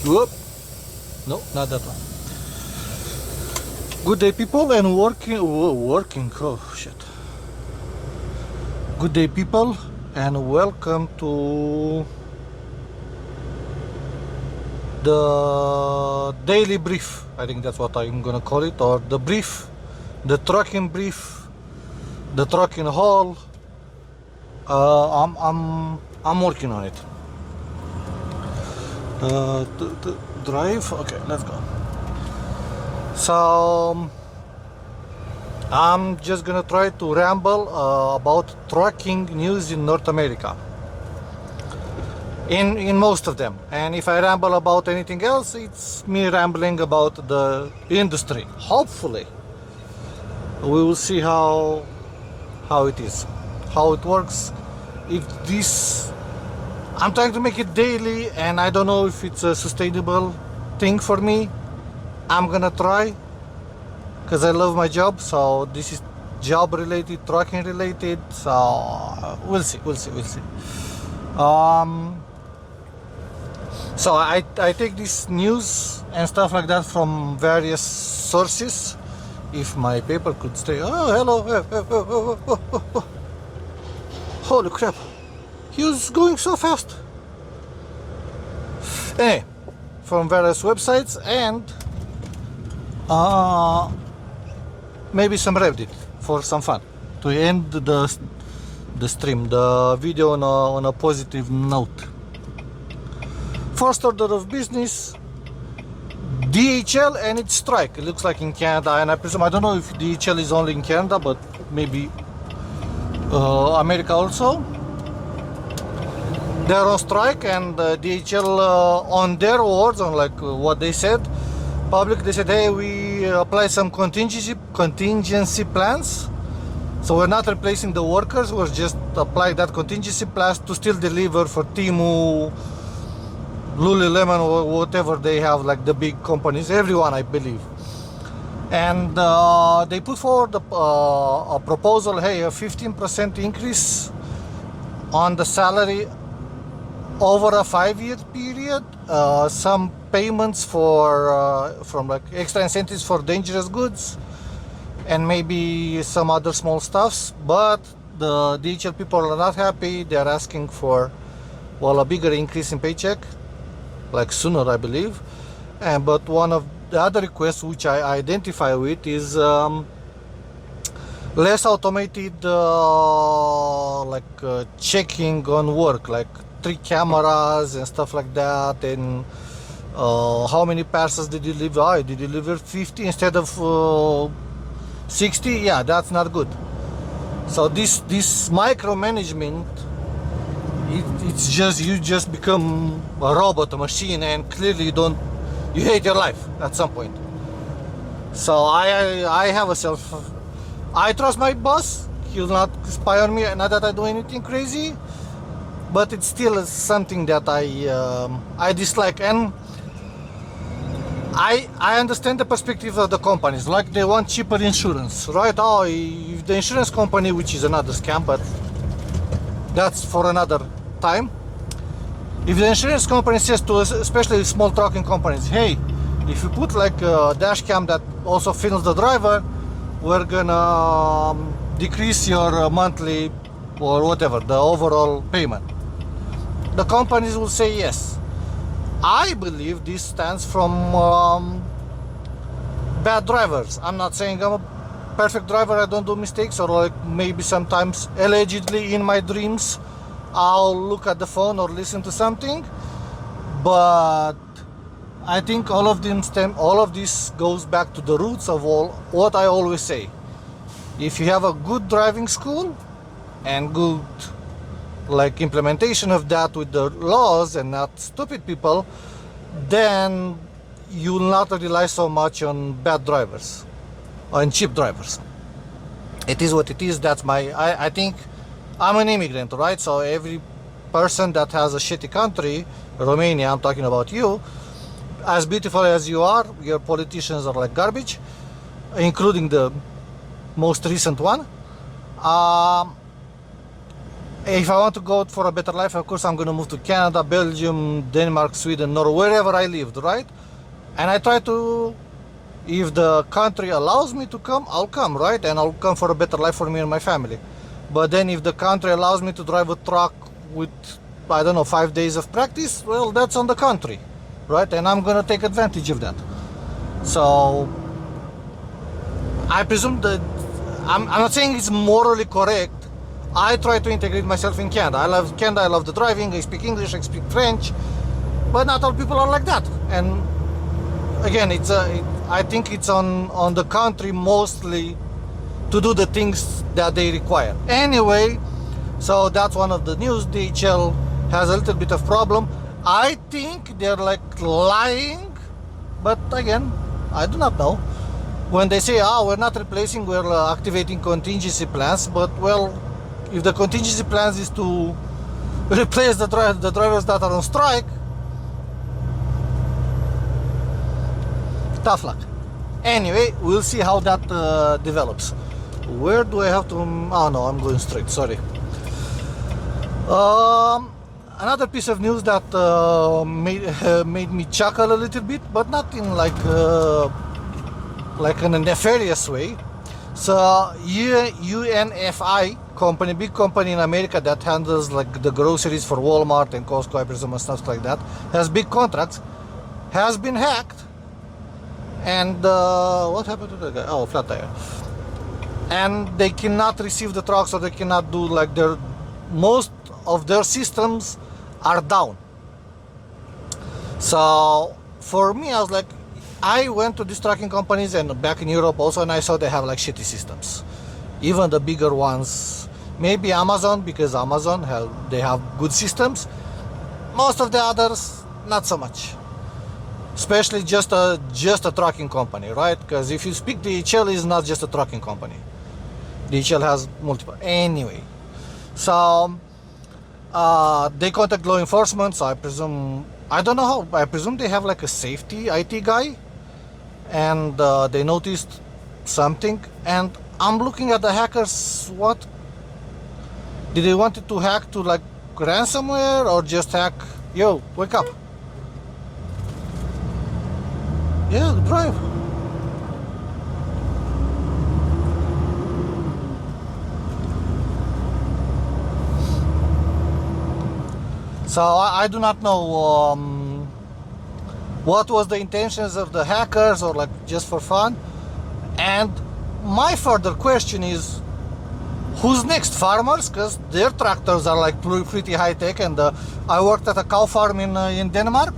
Whoop. No, not that one. Good day, people, and working. Oh shit. Good day, people, and welcome to the daily brief. I think that's what I'm gonna call it, or the brief, the trucking brief, the trucking haul. I'm working on it. To drive. Okay, let's go. So I'm just gonna try to ramble about trucking news in North America. In most of them, and if I ramble about anything else, it's me rambling about the industry. Hopefully, we will see how it is, how it works. If this, I'm trying to make it daily, and I don't know if it's a sustainable thing for me. I'm gonna try because I love my job. So this is job related, trucking related. So we'll see. So I take this news and stuff like that from various sources. If my paper could stay. Oh, hello. Holy crap. He was going so fast. Anyway, from various websites and maybe some Reddit for some fun. To end the stream, the video on a positive note. First order of business, DHL and its strike. It looks like in Canada, and I presume, I don't know if DHL is only in Canada, but maybe America also. They're on strike, and DHL on their words, on like what they said, public, they said, hey, we apply some contingency plans. So we're not replacing the workers, we're just applying that contingency plans to still deliver for Timu, Lululemon, or whatever they have, like the big companies, everyone, I believe. And they put forward a proposal, hey, a 15% increase on the salary over a 5-year period, some payments for from like extra incentives for dangerous goods, and maybe some other small stuffs. But the DHL people are not happy. They're asking for, well, a bigger increase in paycheck, like sooner, I believe. And but one of the other requests which I identify with is less automated checking on work, like 3 cameras and stuff like that. And how many parcels did you deliver? I did deliver 50 instead of 60. Yeah, that's not good. So this micromanagement, it's just, you just become a robot, a machine, and clearly you hate your life at some point. So I have I trust my boss. He'll not spy on me. Not that I do anything crazy, but it's still something that I dislike. And I understand the perspective of the companies, like they want cheaper insurance, right? Oh, if the insurance company, which is another scam, but that's for another time. If the insurance company says to us, especially small trucking companies, hey, if you put like a dash cam that also films the driver, we're gonna decrease your monthly or whatever, the overall payment. The companies will say yes. I believe this stands from bad drivers. I'm not saying I'm a perfect driver, I don't do mistakes, or like maybe sometimes allegedly in my dreams I'll look at the phone or listen to something, but I think all of this goes back to the roots of what I always say. If you have a good driving school and good like implementation of that with the laws and not stupid people, then you will not rely so much on bad drivers or cheap drivers. It is what it is. That's I think I'm an immigrant, right? So every person that has a shitty country, Romania, I'm talking about you, as beautiful as you are, your politicians are like garbage, including the most recent one. If I want to go for a better life, of course I'm going to move to Canada, Belgium, Denmark, Sweden, or wherever I lived, right? And I try to, if the country allows me to come, I'll come, right? And I'll come for a better life for me and my family. But then if the country allows me to drive a truck with, I don't know, 5 days of practice, well, that's on the country, right? And I'm going to take advantage of that. So I presume that I'm not saying it's morally correct. I try to integrate myself in Canada. I love Canada, I love the driving, I speak English, I speak French, but not all people are like that. And again, I think it's on the country mostly to do the things that they require. Anyway, so that's one of the news. DHL has a little bit of problem. I think they're like lying, but again, I do not know. When they say, we're not replacing, we're activating contingency plans, but well, if the contingency plans is to replace the drivers that are on strike, tough luck. Anyway, we'll see how that develops. Where do I have to? Oh no, I'm going straight. Sorry. Another piece of news that made me chuckle a little bit, but not in like in a nefarious way. So UNFI company, big company in America that handles like the groceries for Walmart and Costco, I presume, and stuff like that, has big contracts, has been hacked. And what happened to the guy? Oh, flat tire. And they cannot receive the trucks, or they cannot do like most of their systems are down. So for me, I was like, I went to these trucking companies and back in Europe also, and I saw they have like shitty systems. Even the bigger ones, maybe Amazon, because Amazon they have good systems. Most of the others, not so much. Especially just a trucking company, right? Because if you speak, DHL is not just a trucking company. DHL has multiple. Anyway, so they contact law enforcement. So I presume, I don't know how. I presume they have like a safety IT guy, and they noticed something. And I'm looking at the hackers. What did they want to hack to, like ransomware, or just hack? Yo, wake up! Yeah, drive. So I do not know what was the intentions of the hackers, or like just for fun. And my further question is, who's next? Farmers? Because their tractors are like pretty high tech. And I worked at a cow farm in Denmark,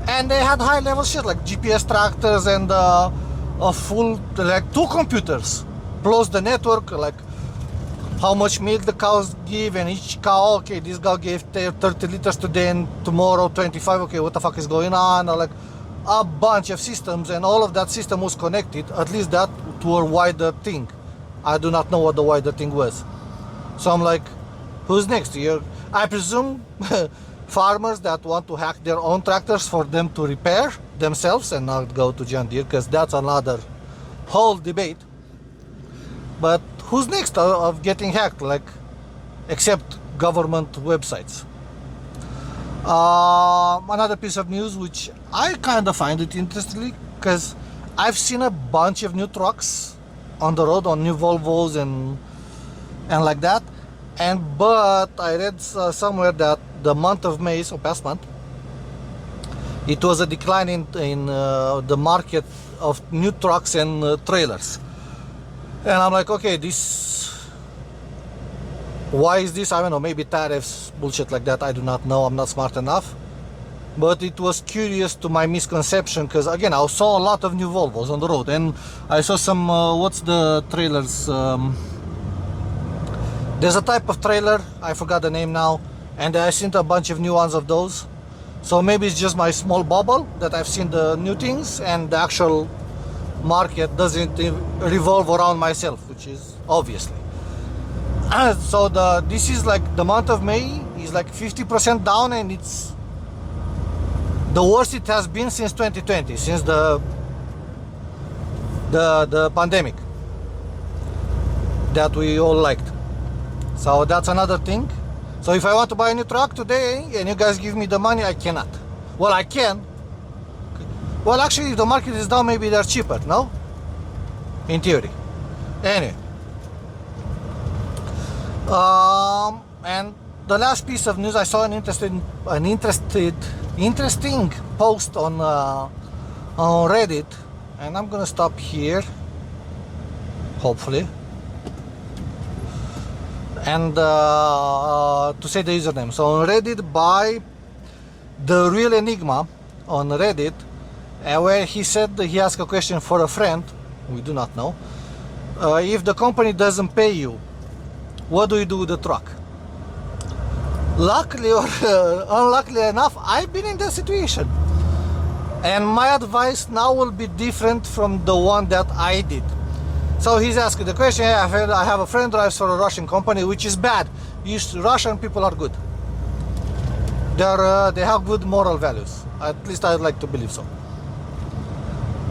and they had high level shit like GPS tractors and a full, like 2 computers plus the network, like how much milk the cows give, and each cow, okay, this cow gave 30 liters today and tomorrow 25, okay, what the fuck is going on? Or like a bunch of systems, and all of that system was connected, at least that, to a wider thing. I do not know what the wider thing was. So I'm like, who's next here? I presume farmers that want to hack their own tractors for them to repair themselves and not go to John Deere, because that's another whole debate. But who's next of getting hacked, like, except government websites? Another piece of news which I kind of find it interesting, because I've seen a bunch of new trucks on the road, on new Volvos and like that. But I read somewhere that the month of May, so past month, it was a decline in the market of new trucks and trailers. And I'm like, okay, why is this? I don't know, maybe tariffs, bullshit like that, I do not know, I'm not smart enough. But it was curious to my misconception, because again, I saw a lot of new Volvos on the road, and I saw some, what's the trailers? There's a type of trailer, I forgot the name now, and I've seen a bunch of new ones of those. So maybe it's just my small bubble that I've seen the new things, and the actual market doesn't revolve around myself, which is obviously. So this is like the month of May is like 50% down, and it's the worst it has been since 2020, since the pandemic that we all liked. So that's another thing. So if I want to buy a new truck today and you guys give me the money, I cannot. Well, I can. Well, actually, if the market is down, maybe they're cheaper, no? In theory. Anyway. And the last piece of news, I saw an interesting post on Reddit, and I'm gonna stop here, hopefully, and to say the username. So on Reddit by the Real Enigma on Reddit, where he said that he asked a question for a friend, we do not know, if the company doesn't pay you, what do you do with the truck? Luckily or unluckily enough, I've been in that situation, and my advice now will be different from the one that I did. So he's asking the question, hey, I have a friend drives for a Russian company, which is bad. Russian people are good. They have good moral values. At least I'd like to believe so.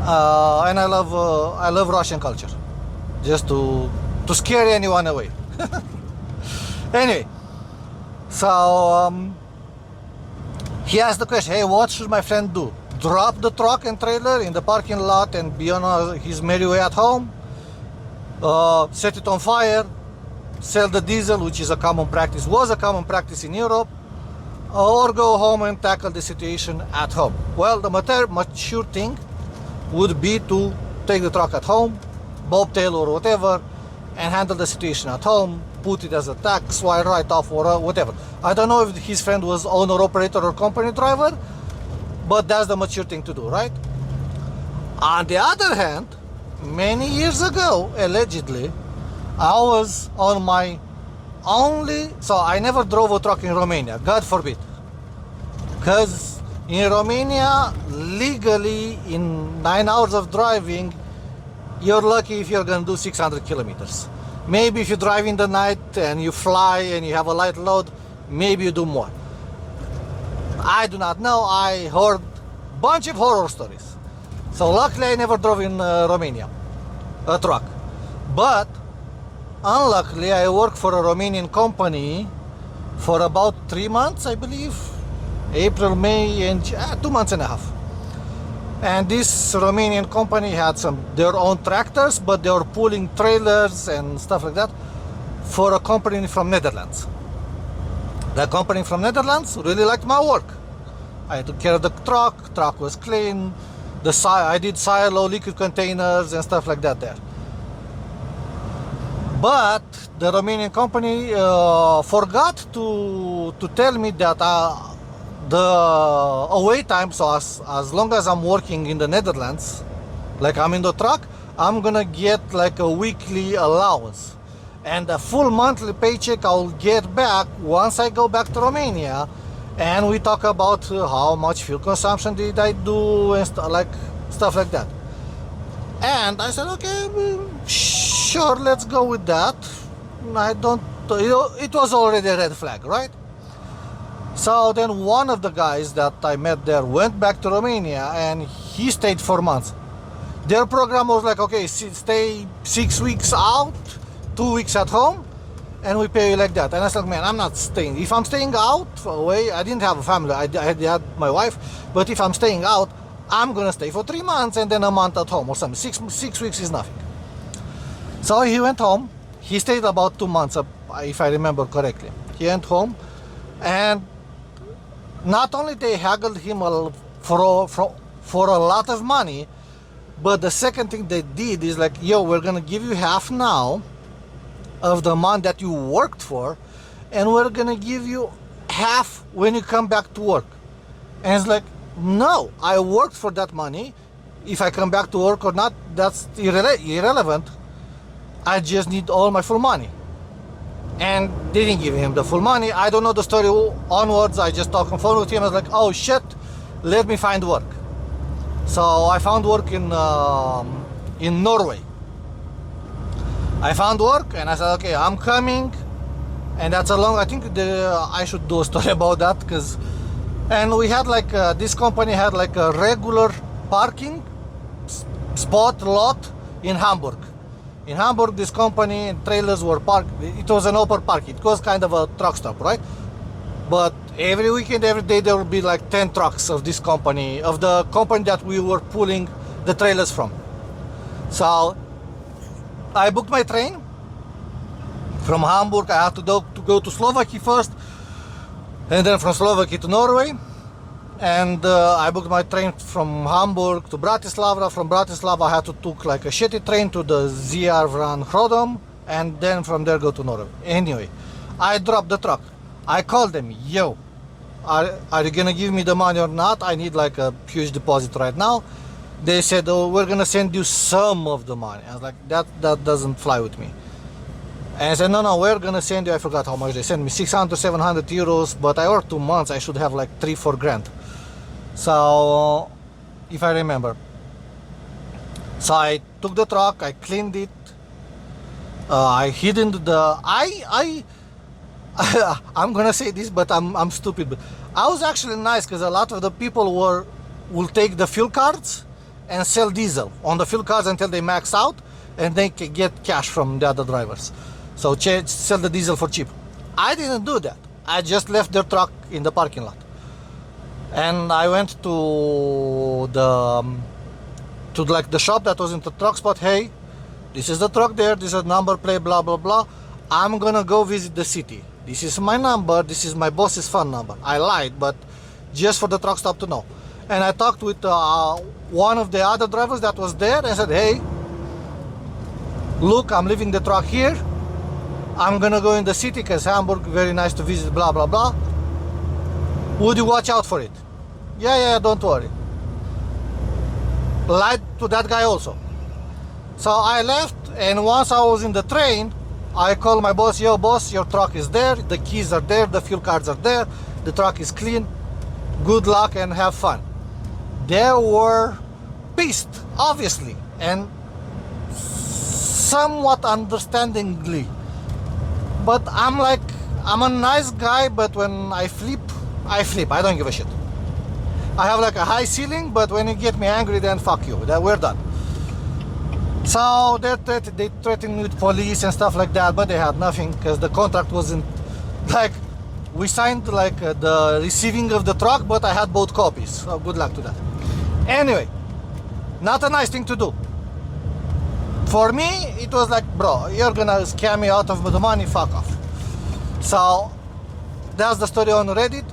And I love Russian culture, just to scare anyone away. Anyway, so he asked the question, hey, what should my friend do? Drop the truck and trailer in the parking lot and be on his merry way at home? Set it on fire, sell the diesel, which is a common practice, was a common practice in Europe, or go home and tackle the situation at home? Well, the mature thing would be to take the truck at home, bobtail or whatever, and handle the situation at home, put it as a tax, write-off or whatever. I don't know if his friend was owner, operator or company driver, but that's the mature thing to do, right? On the other hand, many years ago, allegedly, I was on my so I never drove a truck in Romania, God forbid. Because in Romania, legally, in 9 hours of driving, you're lucky if you're gonna do 600 kilometers. Maybe if you drive in the night and you fly and you have a light load, maybe you do more. I do not know. I heard a bunch of horror stories. So luckily I never drove in Romania, a truck. But unluckily I worked for a Romanian company for about 3 months, I believe. April, May, and 2 months and a half. And this Romanian company had their own tractors, but they were pulling trailers and stuff like that for a company from Netherlands. The company from Netherlands really liked my work. I took care of the truck was clean, I did silo, liquid containers and stuff like that there. But the Romanian company forgot to tell me that the away time, so as long as I'm working in the Netherlands, like I'm in the truck, I'm gonna get like a weekly allowance, and a full monthly paycheck I'll get back once I go back to Romania, and we talk about how much fuel consumption did I do and stuff like that. And I said, okay, sure, let's go with that. It was already a red flag, right? So then one of the guys that I met there went back to Romania and he stayed 4 months. Their program was like, okay, stay 6 weeks out, 2 weeks at home, and we pay you like that. And I said, man, I'm not staying. If I'm staying out away, I didn't have a family, I had my wife, but if I'm staying out, I'm gonna stay for 3 months and then a month at home or something. Six weeks is nothing. So he went home. He stayed about 2 months, if I remember correctly. He went home, and not only they haggled him for a lot of money, but the second thing they did is like, yo, we're gonna give you half now of the amount that you worked for, and we're gonna give you half when you come back to work. And it's like, no, I worked for that money. If I come back to work or not, that's irrelevant. I just need all my full money. And they didn't give him the full money. I don't know the story onwards. I just talked on the phone with him. I was like, oh shit, let me find work. So I found work in Norway. I found work and I said, okay, I'm coming. And that's I think I should do a story about that, and we had this company had like a regular parking spot lot in Hamburg. In Hamburg, this company and trailers were parked. It was an open park. It was kind of a truck stop, right? But every weekend, every day, there would be like 10 trucks of this company, of the company that we were pulling the trailers from. So I booked my train from Hamburg. I had to go to Slovakia first, and then from Slovakia to Norway. And I booked my train from Hamburg to Bratislava. From Bratislava, I had to take like a shitty train to the ZR van Rodom, and then from there go to Norway. Anyway, I dropped the truck. I called them, yo, are you gonna give me the money or not? I need like a huge deposit right now. They said, oh, we're gonna send you some of the money. I was like, that doesn't fly with me. And I said, no, we're gonna send you, I forgot how much they sent me, 600 to 700 euros, but I worked 2 months, I should have like 3-4 grand. So, if I remember. So I took the truck, I cleaned it, I hid in the, I'm gonna say this, but I'm stupid, but I was actually nice, because a lot of the people will take the fuel cards and sell diesel on the fuel cards until they max out, and they can get cash from the other drivers. So sell the diesel for cheap. I didn't do that. I just left their truck in the parking lot, and I went to the shop that was in the truck spot. Hey, this is the truck there. This is number plate. Blah blah blah. I'm gonna go visit the city. This is my number. This is my boss's phone number. I lied, but just for the truck stop to know. And I talked with one of the other drivers that was there and said, hey, look, I'm leaving the truck here. I'm gonna go in the city because Hamburg, very nice to visit, blah, blah, blah. Would you watch out for it? Yeah, don't worry. Lied to that guy also. So I left, and once I was in the train, I called my boss, yo boss, your truck is there, the keys are there, the fuel cards are there, the truck is clean, good luck and have fun. They were pissed, obviously, and somewhat understandingly. But I'm like, I'm a nice guy, but when I flip, I don't give a shit. I have like a high ceiling, but when you get me angry, then fuck you, then we're done. So they threatened me with police and stuff like that, but they had nothing, because the contract wasn't, like, we signed like the receiving of the truck, but I had both copies, so good luck to that. Anyway, not a nice thing to do. For me, it was like, bro, you're gonna scam me out of the money, fuck off. So that's the story on Reddit.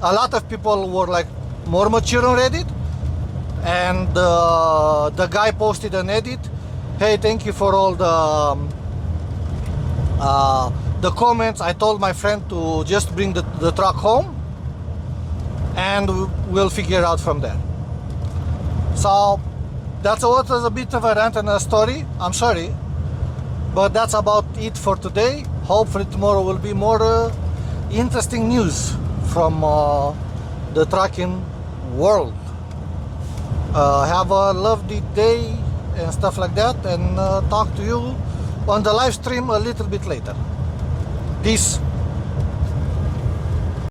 A lot of people were like more mature on Reddit, and the guy posted an edit. Hey, thank you for all the comments. I told my friend to just bring the truck home, and we'll figure out from there. So that's what was a bit of a rant and a story. I'm sorry, but that's about it for today. Hopefully tomorrow will be more interesting news from the trucking world. Have a lovely day and stuff like that, and talk to you on the live stream a little bit later. Peace.